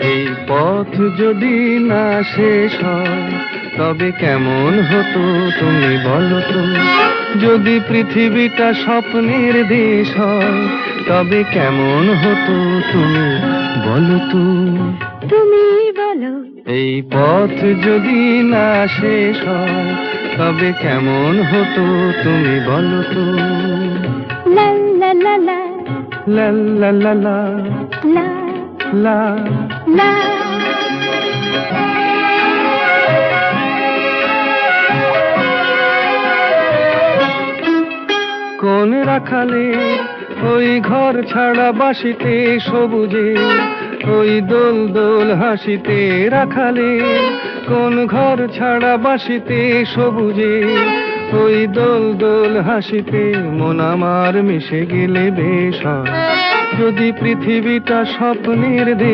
এই পথ যদি না শেষ হয় তবে কেমন হতো তুমি বলো তো? যদি পৃথিবীটা স্বপ্নের দেশ হয় তবে কেমন হতো তুমি বলো তো? তুমি বলো। এই পথ যদি না শেষ হয় তবে কেমন হতো তুমি বলো তো? লা লা লা লা লা লা লা লা লা লা। লা। কোন রাখালে ওই ঘর ছাড়া বাসিতে সবুজে, ওই দোল দোল হাসিতে রাখালে কোন ঘর ছাড়া বাসিতে সবুজে, ওই দোল দোল হাসিতে মন আমার মিশে গেলে বেশ হয়। যদি পৃথিবীটা স্বপ্নের দেশ